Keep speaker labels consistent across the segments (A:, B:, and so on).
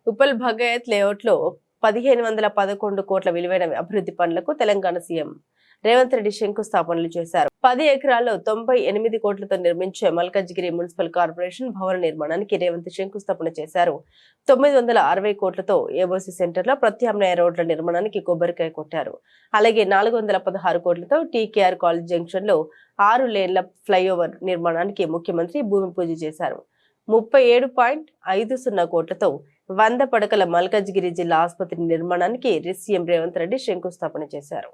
A: ఉప్పల్ భగయత్ లేఅవుట్లో 1511 కోట్ల విలువైన అభివృద్ధి పనులకు తెలంగాణ సీఎం రేవంత్ రెడ్డి శంకుస్థాపనలు చేశారు. 10 ఎకరాల్లో 98 కోట్లతో నిర్మించే మల్కాజ్గిరి మున్సిపల్ కార్పొరేషన్ భవన నిర్మాణానికి రేవంత్ శంకుస్థాపన చేశారు. 960 కోట్లతో ఏబోసి సెంటర్లో ప్రత్యామ్నాయ రోడ్ల నిర్మాణానికి కొబ్బరికాయ కొట్టారు. అలాగే 416 కోట్లతో టీకేఆర్ కాలేజ్ జంక్షన్ లో 6 లేన్ల ఫ్లైఓవర్ నిర్మాణానికి ముఖ్యమంత్రి భూమి పూజ చేశారు. 37.50 కోట్లతో 100 పడకల మల్కాజ్గిరి జిల్లా ఆసుపత్రి నిర్మాణానికి సీఎం రేవంత్ రెడ్డి శంకుస్థాపన చేశారు.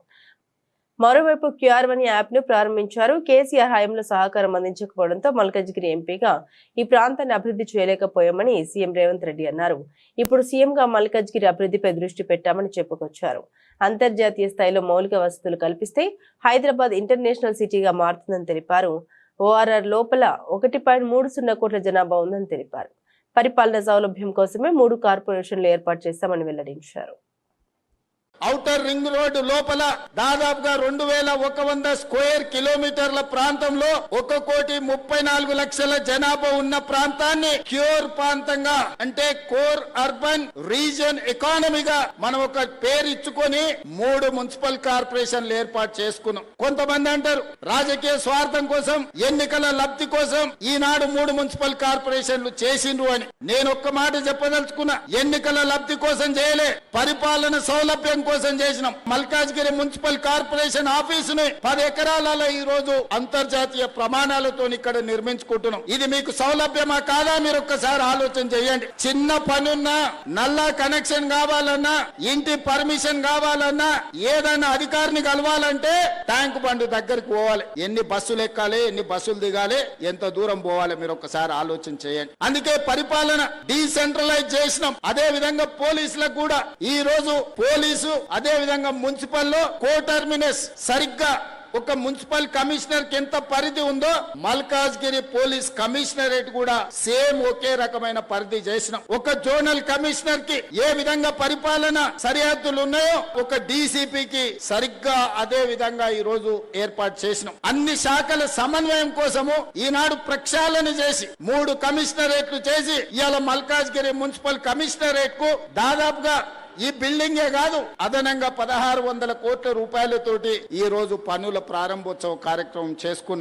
A: మరోవైపు క్యూఆర్1 యాప్ ను ప్రారంభించారు. కేసీఆర్ హయాంలో సహకారం అందించకపోవడంతో మల్కాజ్గిరి ఎంపీగా ఈ ప్రాంతాన్ని అభివృద్ధి చేయలేకపోయామని సీఎం రేవంత్ రెడ్డి అన్నారు. ఇప్పుడు సీఎంగా మల్కాజ్గిరి అభివృద్ధిపై దృష్టి పెట్టామని చెప్పుకొచ్చారు. అంతర్జాతీయ స్థాయిలో మౌలిక వసతులు కల్పిస్తే హైదరాబాద్ ఇంటర్నేషనల్ సిటీగా మారుతుందని తెలిపారు. ఓఆర్ఆర్ లోపల 1.30 కోట్ల జనాభా ఉందని తెలిపారు. పరిపాలన సౌలభ్యం కోసమే 3 కార్పొరేషన్లు ఏర్పాటు చేశామని వెల్లడించారు.
B: ఔటర్ రింగ్ రోడ్డు లోపల దాదాపుగా 2100 స్క్వేర్ కిలోమీటర్ల ప్రాంతంలో 1,34,00,000 జనాభా ఉన్న ప్రాంతాన్ని క్యూర్ ప్రాంతంగా అంటే కోర్ అర్బన్ రీజన్ ఎకానమీగా మనం ఒక పేరు ఇచ్చుకొని 3 మున్సిపల్ కార్పొరేషన్లు ఏర్పాటు చేసుకున్నాం. కొంతమంది అంటారు రాజకీయ స్వార్థం కోసం ఎన్నికల లబ్ధి కోసం ఈనాడు 3 మున్సిపల్ కార్పొరేషన్లు చేసిండ్రు అని. నేను ఒక్క మాట చెప్పదలుచుకున్నా, ఎన్నికల లబ్ధి కోసం చేయలే, పరిపాలన సౌలభ్యం కోసం చేసినాం. మల్కాజ్గిరి మున్సిపల్ కార్పొరేషన్ ఆఫీసుని 10 ఎకరాలలో ఈ రోజు అంతర్జాతీయ ప్రమాణాలతో ఇక్కడ నిర్మించుకుంటున్నాం. ఇది మీకు సౌలభ్యమా కాదా మీరు ఒక్కసారి ఆలోచన చేయండి. చిన్న పనున్నా, నల్లా కనెక్షన్ కావాలన్నా, ఇంటి పర్మిషన్ కావాలన్నా, ఏదైనా అధికారిని కలవాలంటే ట్యాంక్ బండ్ దగ్గరికి పోవాలి. ఎన్ని బస్సులు ఎక్కాలి, ఎన్ని బస్సులు దిగాలి, ఎంత దూరం పోవాలి మీరు ఒక్కసారి ఆలోచన చేయండి. అందుకే పరిపాలన డీసెంట్రలైజ్ చేసినాం. అదే విధంగా పోలీసులకు కూడా ఈ రోజు పోలీసు అదే విధంగా మున్సిపల్లో కో టర్మినస్ సరిగ్గా ఒక మున్సిపల్ కమిషనర్ కి ఎంత పరిధి ఉందో మల్కాజ్గిరి పోలీస్ కమిషనరేట్ కూడా సేమ్ ఒకే రకమైన పరిధి చేసినాం. ఒక జోనల్ కమిషనర్ కి ఏ విధంగా పరిపాలన సరిహద్దులు ఉన్నాయో ఒక డీసీపీకి సరిగ్గా అదే విధంగా ఈ రోజు ఏర్పాటు చేసినాం. అన్ని శాఖల సమన్వయం కోసము ఈనాడు ప్రక్షాళన చేసి 3 కమిషనరేట్లు చేసి ఇవాళ మల్కాజ్గిరి మున్సిపల్ కమిషనరేట్ కు దాదాపుగా ఈ బిల్డింగే కాదు అదనంగా 1600 కోట్ల రూపాయలతోటి ఈ రోజు పనుల ప్రారంభోత్సవ కార్యక్రమం చేసుకున్నాం.